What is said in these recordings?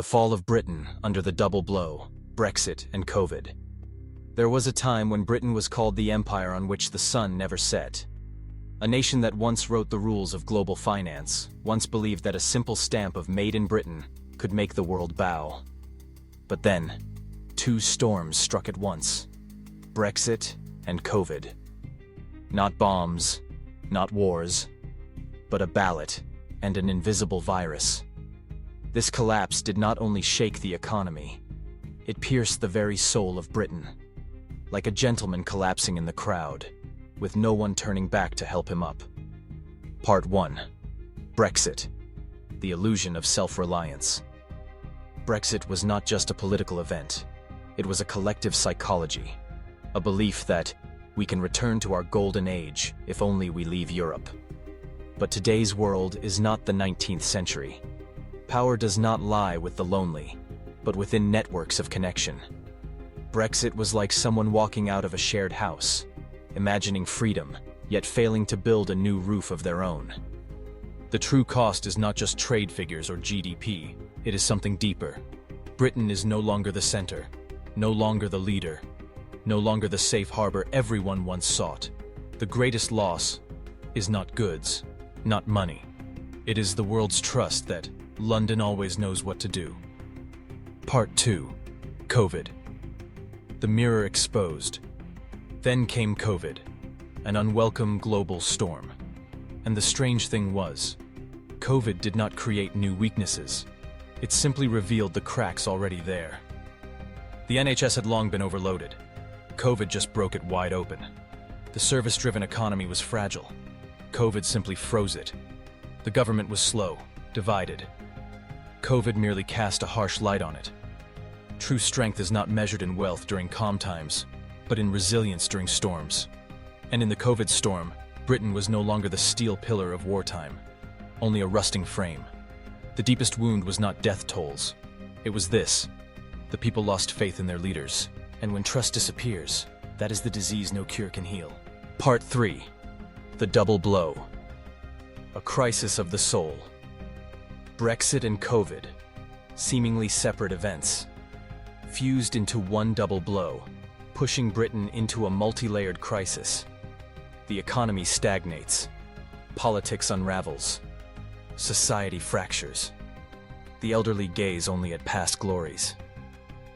The fall of Britain under the double blow, Brexit and Covid. There was a time when Britain was called the empire on which the sun never set. A nation that once wrote the rules of global finance, once believed that a simple stamp of Made in Britain could make the world bow. But then, two storms struck at once: Brexit and Covid. Not bombs, not wars, but a ballot and an invisible virus. This collapse did not only shake the economy, it pierced the very soul of Britain, like a gentleman collapsing in the crowd, with no one turning back to help him up. Part 1. Brexit, the illusion of self-reliance. Brexit was not just a political event, it was a collective psychology, a belief that we can return to our golden age if only we leave Europe. But today's world is not the 19th century. Power does not lie with the lonely, but within networks of connection. Brexit was like someone walking out of a shared house, imagining freedom, yet failing to build a new roof of their own. The true cost is not just trade figures or GDP, it is something deeper. Britain is no longer the center, no longer the leader, no longer the safe harbor everyone once sought. The greatest loss is not goods, not money. It is the world's trust that London always knows what to do. Part 2. Covid. The mirror exposed. Then came Covid, an unwelcome global storm. And the strange thing was, Covid did not create new weaknesses. It simply revealed the cracks already there. The NHS had long been overloaded. Covid just broke it wide open. The service-driven economy was fragile. Covid simply froze it. The government was slow, divided. Covid merely cast a harsh light on it. True strength is not measured in wealth during calm times, but in resilience during storms. And in the Covid storm, Britain was no longer the steel pillar of wartime, only a rusting frame. The deepest wound was not death tolls. It was this: the people lost faith in their leaders. And when trust disappears, that is the disease no cure can heal. Part 3. The double blow. A crisis of the soul. Brexit and Covid, seemingly separate events, fused into one double blow, pushing Britain into a multi-layered crisis. The economy stagnates, politics unravels, society fractures. The elderly gaze only at past glories.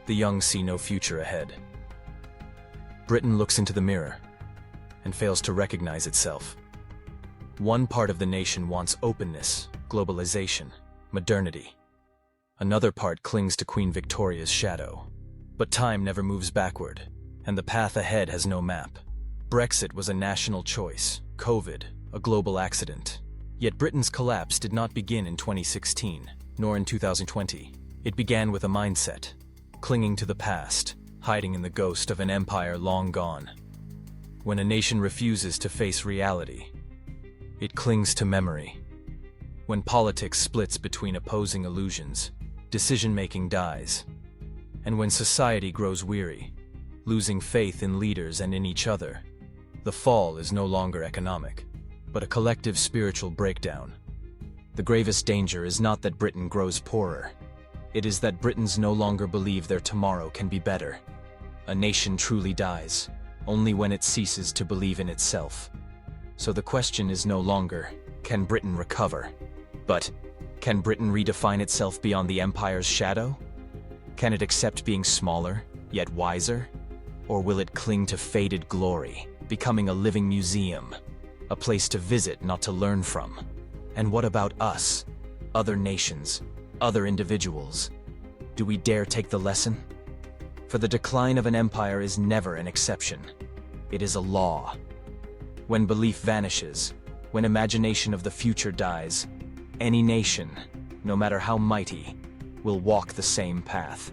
The young see no future ahead. Britain looks into the mirror and fails to recognize itself. One part of the nation wants openness, globalization, modernity. Another part clings to Queen Victoria's shadow. But time never moves backward, and the path ahead has no map. Brexit was a national choice, Covid, a global accident. Yet Britain's collapse did not begin in 2016, nor in 2020. It began with a mindset, clinging to the past, hiding in the ghost of an empire long gone. When a nation refuses to face reality, it clings to memory. When politics splits between opposing illusions, decision-making dies. And when society grows weary, losing faith in leaders and in each other, the fall is no longer economic, but a collective spiritual breakdown. The gravest danger is not that Britain grows poorer. It is that Britons no longer believe their tomorrow can be better. A nation truly dies only when it ceases to believe in itself. So the question is no longer, can Britain recover? But, can Britain redefine itself beyond the empire's shadow? Can it accept being smaller, yet wiser? Or will it cling to faded glory, becoming a living museum, a place to visit, not to learn from? And what about us, other nations, other individuals? Do we dare take the lesson? For the decline of an empire is never an exception. It is a law. When belief vanishes, when imagination of the future dies, any nation, no matter how mighty, will walk the same path.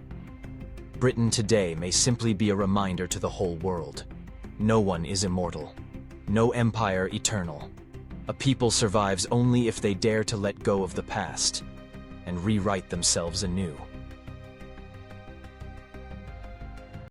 Britain today may simply be a reminder to the whole world. No one is immortal. No empire eternal. A people survives only if they dare to let go of the past and rewrite themselves anew.